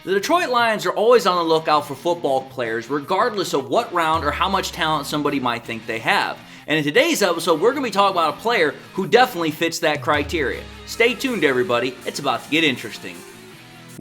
The Detroit Lions are always on the lookout for football players, regardless of what round or how much talent somebody might think they have. And in today's episode, we're going to be talking about a player who definitely fits that criteria. Stay tuned, everybody. It's about to get interesting.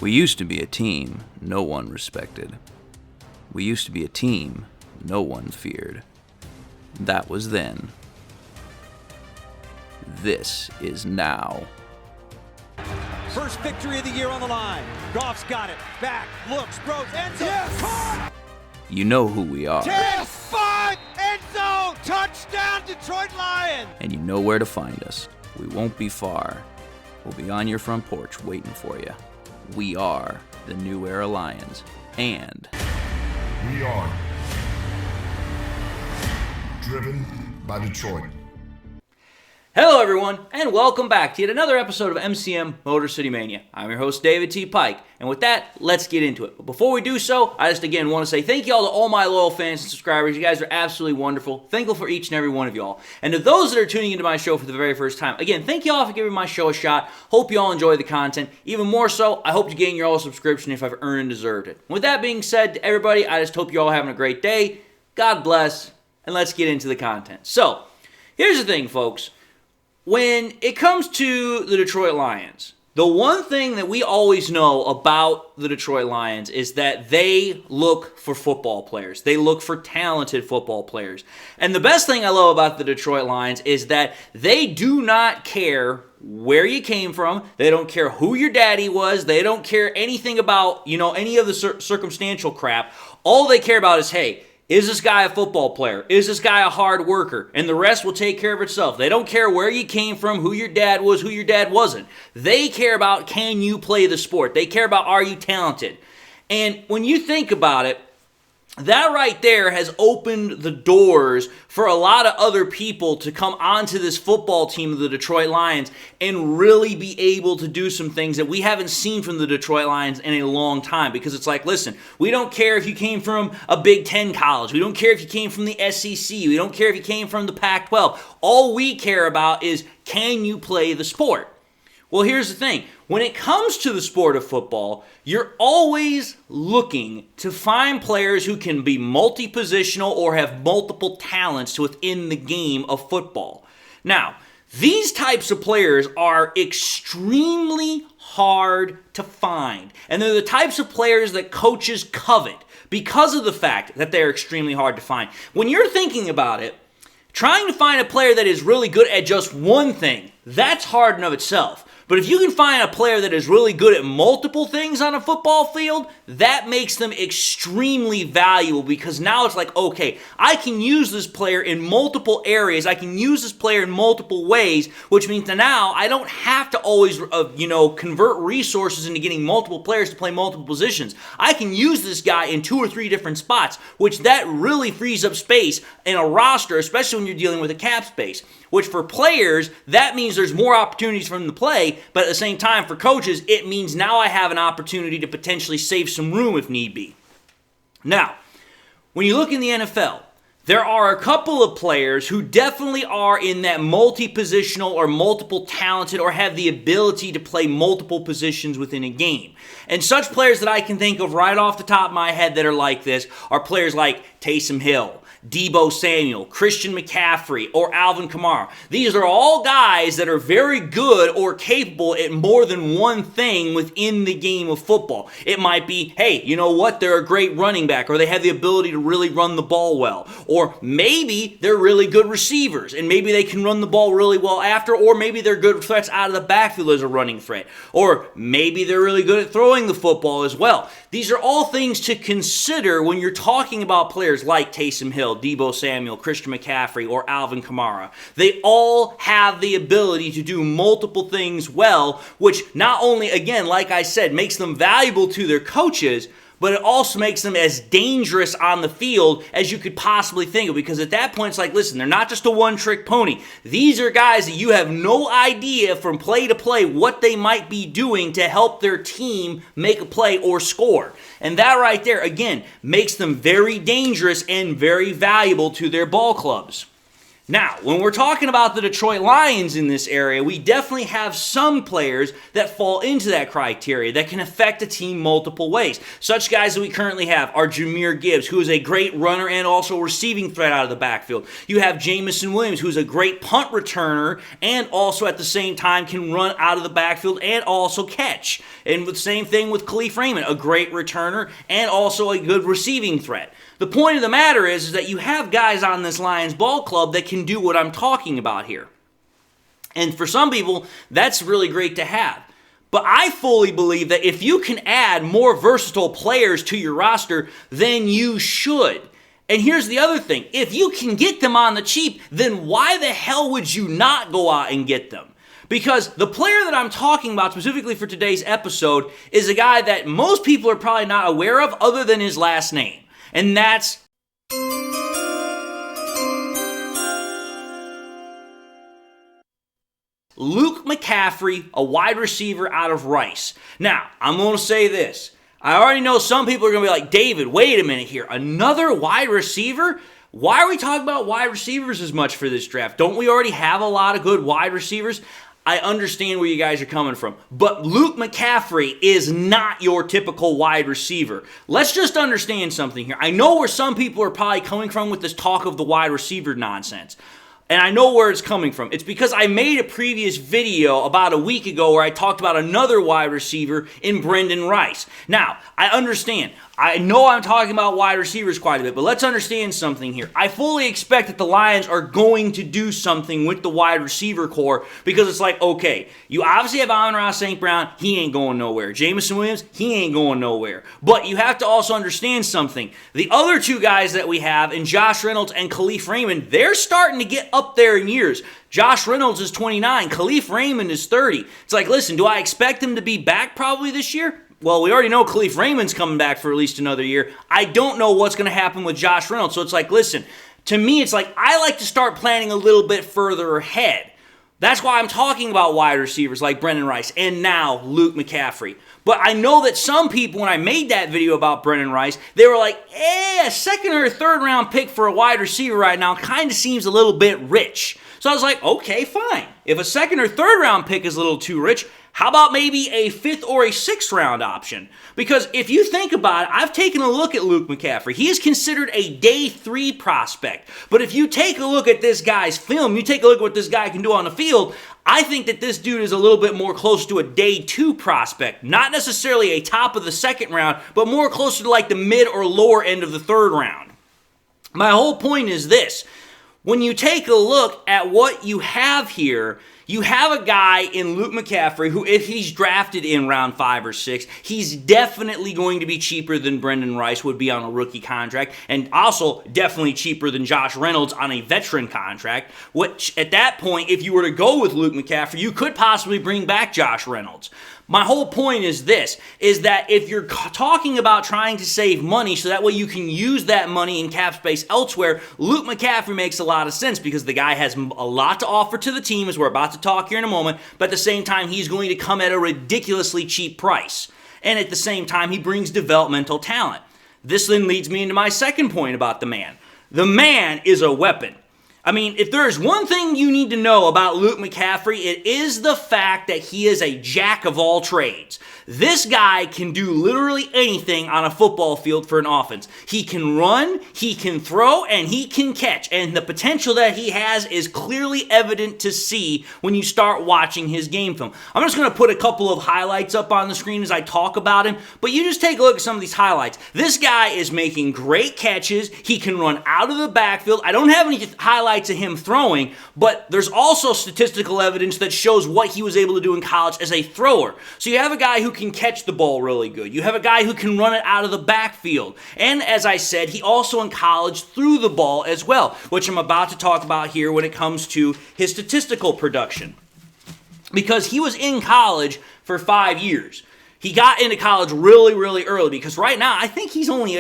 We used to be a team no one respected. We used to be a team no one feared. That was then. This is now. First victory of the year on the line. Goff's got it. Back, looks, throws, end zone. Yes! Caught! You know who we are. 10, 5, end zone. Touchdown, Detroit Lions. And you know where to find us. We won't be far. We'll be on your front porch waiting for you. We are the New Era Lions. And we are driven by Detroit. Hello everyone, and welcome back to yet another episode of MCM Motor City Mania. I'm your host, David T. Pike, and with that, let's get into it. But before we do so, I just again want to say thank you all to all my loyal fans and subscribers. You guys are absolutely wonderful. Thankful for each and every one of y'all. And to those that are tuning into my show for the very first time, again, thank you all for giving my show a shot. Hope you all enjoy the content. Even more so, I hope you gain your all subscription if I've earned and deserved it. With that being said, to everybody, I just hope you all having a great day. God bless, and let's get into the content. So, here's the thing, folks. When it comes to the Detroit Lions, the one thing that we always know about the Detroit Lions is that they look for football players. They look for talented football players. And the best thing I love about the Detroit Lions is that they do not care where you came from. They don't care who your daddy was. They don't care anything about, any of the circumstantial crap. All they care about is, hey, is this guy a football player? Is this guy a hard worker? And the rest will take care of itself. They don't care where you came from, who your dad was, who your dad wasn't. They care about, can you play the sport? They care about, are you talented? And when you think about it, that right there has opened the doors for a lot of other people to come onto this football team of the Detroit Lions and really be able to do some things that we haven't seen from the Detroit Lions in a long time. Because it's like, listen, we don't care if you came from a Big Ten college. We don't care if you came from the SEC. We don't care if you came from the Pac-12. All we care about is, can you play the sport? Well, here's the thing. When it comes to the sport of football, you're always looking to find players who can be multi-positional or have multiple talents within the game of football. Now, these types of players are extremely hard to find, and they're the types of players that coaches covet because of the fact that they're extremely hard to find. When you're thinking about it, trying to find a player that is really good at just one thing, that's hard in of itself. But if you can find a player that is really good at multiple things on a football field, that makes them extremely valuable because now it's like, okay, I can use this player in multiple areas. I can use this player in multiple ways, which means that now I don't have to always, convert resources into getting multiple players to play multiple positions. I can use this guy in 2 or 3 different spots, which that really frees up space in a roster, especially when you're dealing with a cap space. Which for players, that means there's more opportunities for them to play, but at the same time, for coaches, it means now I have an opportunity to potentially save some room if need be. Now, when you look in the NFL, there are a couple of players who definitely are in that multi-positional or multiple talented or have the ability to play multiple positions within a game. And such players that I can think of right off the top of my head that are like this are players like Taysom Hill, Deebo Samuel, Christian McCaffrey, or Alvin Kamara. These are all guys that are very good or capable at more than one thing within the game of football. It might be, hey, you know what? They're a great running back, or they have the ability to really run the ball well. Or maybe they're really good receivers, and maybe they can run the ball really well after, or maybe they're good threats out of the backfield as a running threat. Or maybe they're really good at throwing the football as well. These are all things to consider when you're talking about players like Taysom Hill, Deebo Samuel, Christian McCaffrey, or Alvin Kamara. They all have the ability to do multiple things well, which not only, again, like I said, makes them valuable to their coaches, but it also makes them as dangerous on the field as you could possibly think of. Because at that point, it's like, listen, they're not just a one-trick pony. These are guys that you have no idea from play to play what they might be doing to help their team make a play or score. And that right there, again, makes them very dangerous and very valuable to their ball clubs. Now, when we're talking about the Detroit Lions in this area, we definitely have some players that fall into that criteria that can affect a team multiple ways. Such guys that we currently have are Jahmyr Gibbs, who is a great runner and also receiving threat out of the backfield. You have Jamison Williams, who's a great punt returner and also at the same time can run out of the backfield and also catch. And the same thing with Khalif Raymond, a great returner and also a good receiving threat. The point of the matter is that you have guys on this Lions ball club that can do what I'm talking about here. And for some people, that's really great to have. But I fully believe that if you can add more versatile players to your roster, then you should. And here's the other thing. If you can get them on the cheap, then why the hell would you not go out and get them? Because the player that I'm talking about specifically for today's episode is a guy that most people are probably not aware of other than his last name. And that's Luke McCaffrey, a wide receiver out of Rice. Now, I'm going to say this. I already know some people are going to be like, David, wait a minute here. Another wide receiver? Why are we talking about wide receivers as much for this draft? Don't we already have a lot of good wide receivers? I understand where you guys are coming from. But Luke McCaffrey is not your typical wide receiver. Let's just understand something here. I know where some people are probably coming from with this talk of the wide receiver nonsense. And I know where it's coming from. It's because I made a previous video about a week ago where I talked about another wide receiver in Brendan Rice. Now, I understand. I know I'm talking about wide receivers quite a bit, but let's understand something here. I fully expect that the Lions are going to do something with the wide receiver core because it's like, okay, you obviously have Amon-Ra St. Brown. He ain't going nowhere. Jamison Williams, he ain't going nowhere. But you have to also understand something. The other two guys that we have in Josh Reynolds and Khalif Raymond, they're starting to get up there in years. Josh Reynolds is 29. Khalif Raymond is 30. It's like, listen, do I expect him to be back probably this year? Well, we already know Khalif Raymond's coming back for at least another year. I don't know what's going to happen with Josh Reynolds. So it's like, listen, to me, it's like I like to start planning a little bit further ahead. That's why I'm talking about wide receivers like Brendan Rice and now Luke McCaffrey. But I know that some people, when I made that video about Brendan Rice, they were like, a second or third round pick for a wide receiver right now kind of seems a little bit rich. So I was like, okay, fine. If a second or third round pick is a little too rich, how about maybe a fifth or a sixth round option? Because if you think about it, I've taken a look at Luke McCaffrey. He is considered a day 3 prospect. But if you take a look at this guy's film, you take a look at what this guy can do on the field, I think that this dude is a little bit more close to a day 2 prospect. Not necessarily a top of the second round, but more closer to like the mid or lower end of the third round. My whole point is this. When you take a look at what you have here, you have a guy in Luke McCaffrey who, if he's drafted in round 5 or 6, he's definitely going to be cheaper than Brendan Rice would be on a rookie contract, and also definitely cheaper than Josh Reynolds on a veteran contract, which at that point, if you were to go with Luke McCaffrey, you could possibly bring back Josh Reynolds. My whole point is this, is that if you're talking about trying to save money so that way you can use that money in cap space elsewhere, Luke McCaffrey makes a lot of sense because the guy has a lot to offer to the team, as we're about to talk here in a moment, but at the same time, he's going to come at a ridiculously cheap price. And at the same time, he brings developmental talent. This then leads me into my second point about the man. The man is a weapon. I mean, if there is one thing you need to know about Luke McCaffrey, it is the fact that he is a jack of all trades. This guy can do literally anything on a football field for an offense. He can run, he can throw, and he can catch. And the potential that he has is clearly evident to see when you start watching his game film. I'm just going to put a couple of highlights up on the screen as I talk about him, but you just take a look at some of these highlights. This guy is making great catches. He can run out of the backfield. I don't have any highlights of him throwing, but there's also statistical evidence that shows what he was able to do in college as a thrower. So you have a guy who can catch the ball really good. You have a guy who can run it out of the backfield. And as I said, he also in college threw the ball as well, which I'm about to talk about here when it comes to his statistical production. Because he was in college for 5 years. He got into college really, really early because right now I think he's only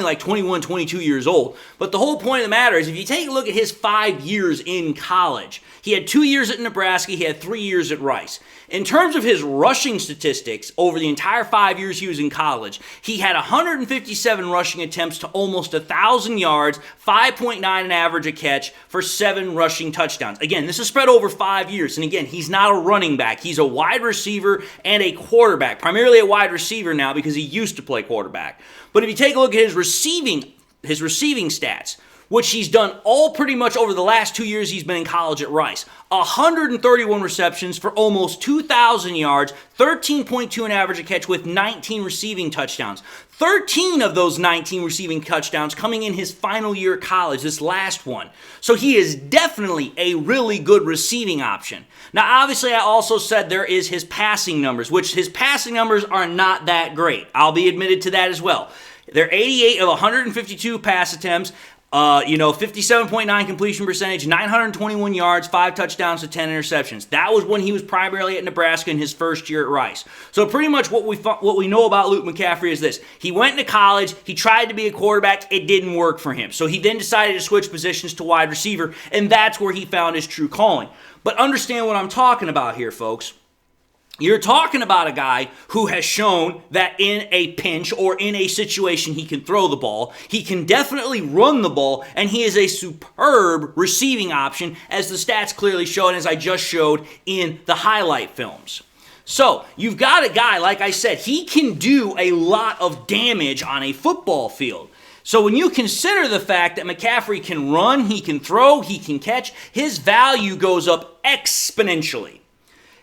like 21, 22 years old. But the whole point of the matter is if you take a look at his 5 years in college, he had 2 years at Nebraska, he had 3 years at Rice. In terms of his rushing statistics over the entire 5 years he was in college, he had 157 rushing attempts to almost 1,000 yards, 5.9 an average a catch for 7 rushing touchdowns. Again, this is spread over 5 years. And again, he's not a running back. He's a wide receiver and a quarterback, primarily a wide receiver now because he used to play quarterback. But if you take a look at his receiving stats, which he's done all pretty much over the last 2 years he's been in college at Rice. 131 receptions for almost 2,000 yards, 13.2 an average a catch with 19 receiving touchdowns. 13 of those 19 receiving touchdowns coming in his final year at college, this last one. So he is definitely a really good receiving option. Now, obviously, I also said there is his passing numbers, which his passing numbers are not that great. I'll be admitted to that as well. They're 88 of 152 pass attempts. 57.9 completion percentage, 921 yards, 5 touchdowns to 10 interceptions. That was when he was primarily at Nebraska in his first year at Rice. So pretty much what we know about Luke McCaffrey is this. He went into college, he tried to be a quarterback, it didn't work for him. So he then decided to switch positions to wide receiver, and that's where he found his true calling. But understand what I'm talking about here, folks. You're talking about a guy who has shown that in a pinch or in a situation he can throw the ball, he can definitely run the ball, and he is a superb receiving option, as the stats clearly show and as I just showed in the highlight films. So, you've got a guy, like I said, he can do a lot of damage on a football field. So when you consider the fact that McCaffrey can run, he can throw, he can catch, his value goes up exponentially.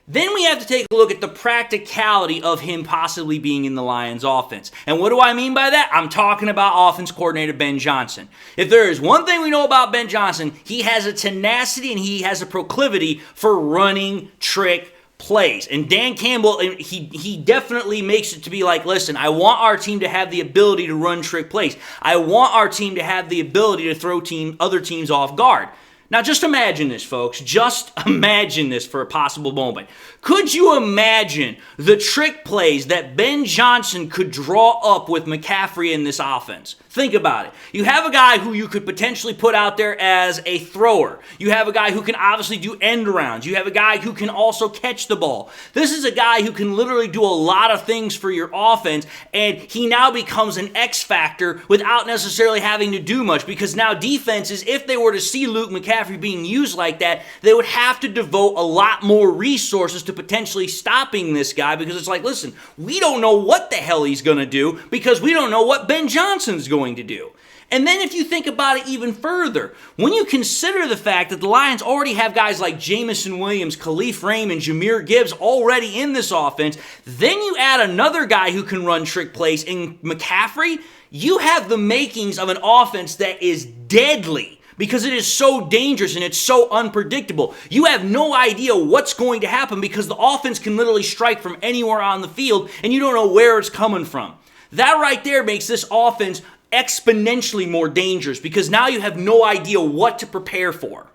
Then we have to take a look at the practicality of him possibly being in the Lions offense. And what do I mean by that? I'm talking about offense coordinator Ben Johnson. If there is one thing we know about Ben Johnson, he has a tenacity and he has a proclivity for running trick plays. And Dan Campbell, he definitely makes it to be like, listen, I want our team to have the ability to run trick plays. I want our team to have the ability to throw other teams off guard. Now, just imagine this, folks. Just imagine this for a possible moment. Could you imagine the trick plays that Ben Johnson could draw up with McCaffrey in this offense? Think about it. You have a guy who you could potentially put out there as a thrower. You have a guy who can obviously do end rounds. You have a guy who can also catch the ball. This is a guy who can literally do a lot of things for your offense, and he now becomes an X factor without necessarily having to do much, because now defenses, if they were to see Luke McCaffrey being used like that, they would have to devote a lot more resources to potentially stopping this guy, because it's like, listen, we don't know what the hell he's going to do because we don't know what Ben Johnson's going to do. And then if you think about it even further, when you consider the fact that the Lions already have guys like Jamison Williams, Khalif Raymond, Jahmyr Gibbs already in this offense, then you add another guy who can run trick plays in McCaffrey, you have the makings of an offense that is deadly, because it is so dangerous and it's so unpredictable. You have no idea what's going to happen because the offense can literally strike from anywhere on the field and you don't know where it's coming from. That right there makes this offense exponentially more dangerous because now you have no idea what to prepare for.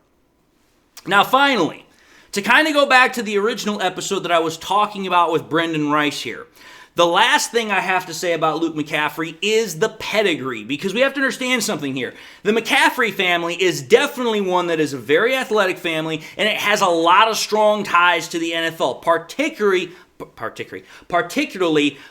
Now finally, to kind of go back to the original episode that I was talking about with Brendan Rice here, the last thing I have to say about Luke McCaffrey is the pedigree, because we have to understand something here. The McCaffrey family is definitely one that is a very athletic family, and it has a lot of strong ties to the NFL, particularly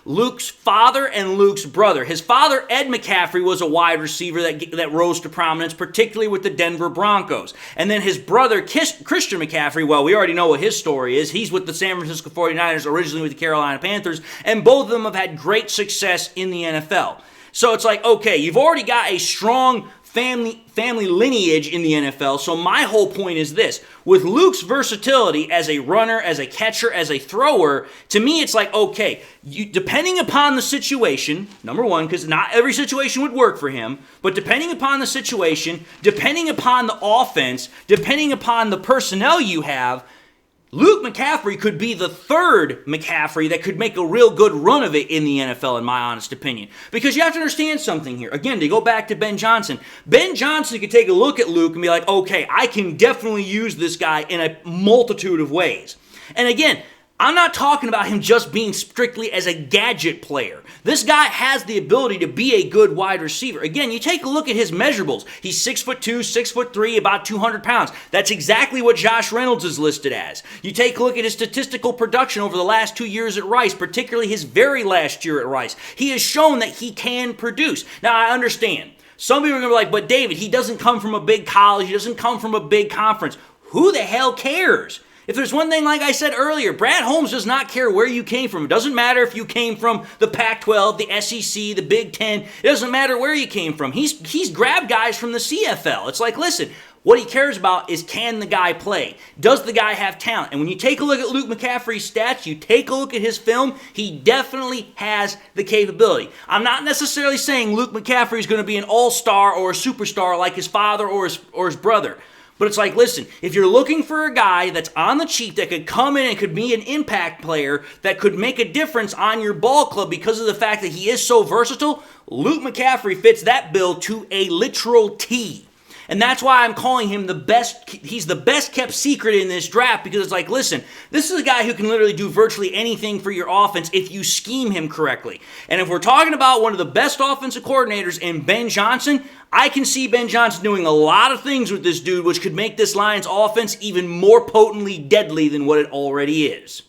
Luke's father and Luke's brother. His father, Ed McCaffrey, was a wide receiver that rose to prominence, particularly with the Denver Broncos. And then his brother, Christian McCaffrey, well, we already know what his story is. He's with the San Francisco 49ers, originally with the Carolina Panthers, and both of them have had great success in the NFL. So it's like, okay, you've already got a strong family lineage in the NFL, so my whole point is this. With Luke's versatility as a runner, as a catcher, as a thrower, to me it's like, okay, depending upon the situation, number one, because not every situation would work for him, but depending upon the situation, depending upon the offense, depending upon the personnel you have, Luke McCaffrey could be the third McCaffrey that could make a real good run of it in the NFL, in my honest opinion. Because you have to understand something here. Again, to go back to Ben Johnson. Ben Johnson could take a look at Luke and be like, okay, I can definitely use this guy in a multitude of ways. And again, I'm not talking about him just being strictly as a gadget player. This guy has the ability to be a good wide receiver. Again, you take a look at his measurables. He's 6'2", 6'3", about 200 pounds. That's exactly what Josh Reynolds is listed as. You take a look at his statistical production over the last 2 years at Rice, particularly his very last year at Rice. He has shown that he can produce. Now, I understand. Some people are going to be like, but David, he doesn't come from a big college. He doesn't come from a big conference. Who the hell cares? If there's one thing, like I said earlier, Brad Holmes does not care where you came from. It doesn't matter if you came from the Pac-12, the SEC, the Big Ten. It doesn't matter where you came from. He's grabbed guys from the CFL. It's like, listen, what he cares about is, can the guy play? Does the guy have talent? And when you take a look at Luke McCaffrey's stats, you take a look at his film, he definitely has the capability. I'm not necessarily saying Luke McCaffrey is going to be an all-star or a superstar like his father or his brother. But it's like, listen, if you're looking for a guy that's on the cheap that could come in and could be an impact player that could make a difference on your ball club because of the fact that he is so versatile, Luke McCaffrey fits that bill to a literal T. And that's why I'm calling him the best. He's the best kept secret in this draft, because it's like, listen, this is a guy who can literally do virtually anything for your offense if you scheme him correctly. And if we're talking about one of the best offensive coordinators in Ben Johnson, I can see Ben Johnson doing a lot of things with this dude which could make this Lions offense even more potently deadly than what it already is.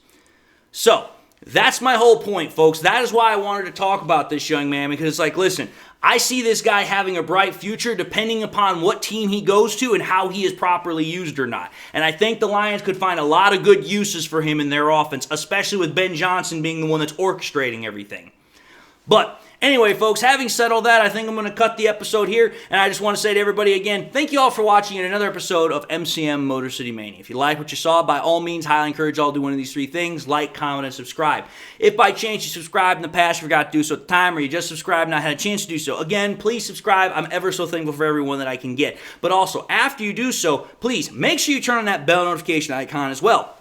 So, that's my whole point, folks. That is why I wanted to talk about this young man, because it's like, listen, I see this guy having a bright future depending upon what team he goes to and how he is properly used or not. And I think the Lions could find a lot of good uses for him in their offense, especially with Ben Johnson being the one that's orchestrating everything. But anyway, folks, having said all that, I think I'm going to cut the episode here, and I just want to say to everybody again, thank you all for watching another episode of MCM Motor City Mania. If you like what you saw, by all means, highly encourage you all to do one of these three things: like, comment, and subscribe. If by chance you subscribed in the past, forgot to do so at the time, or you just subscribed and not had a chance to do so, again, please subscribe. I'm ever so thankful for everyone that I can get. But also, after you do so, please make sure you turn on that bell notification icon as well.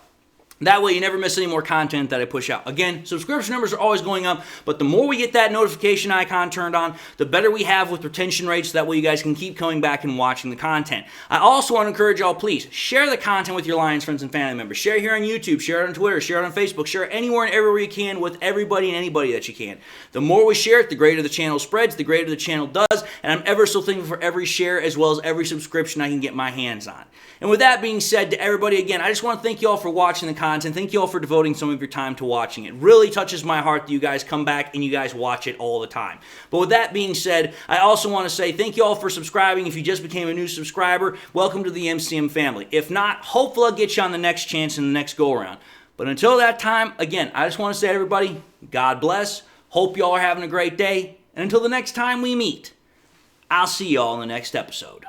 That way you never miss any more content that I push out. Again, subscription numbers are always going up, but the more we get that notification icon turned on, the better we have with retention rates. That way you guys can keep coming back and watching the content. I also want to encourage y'all, please, share the content with your Lions friends and family members. Share it here on YouTube, share it on Twitter, share it on Facebook, share it anywhere and everywhere you can with everybody and anybody that you can. The more we share it, the greater the channel spreads, the greater the channel does, and I'm ever so thankful for every share as well as every subscription I can get my hands on. And with that being said, to everybody, again, I just want to thank you all for watching the content. Thank you all for devoting some of your time to watching it. It really touches my heart that you guys come back and you guys watch it all the time. But with that being said, I also want to say thank you all for subscribing. If you just became a new subscriber, welcome to the MCM family. If not, hopefully I'll get you on the next chance and the next go-around. But until that time, again, I just want to say to everybody, God bless. Hope you all are having a great day. And until the next time we meet, I'll see you all in the next episode.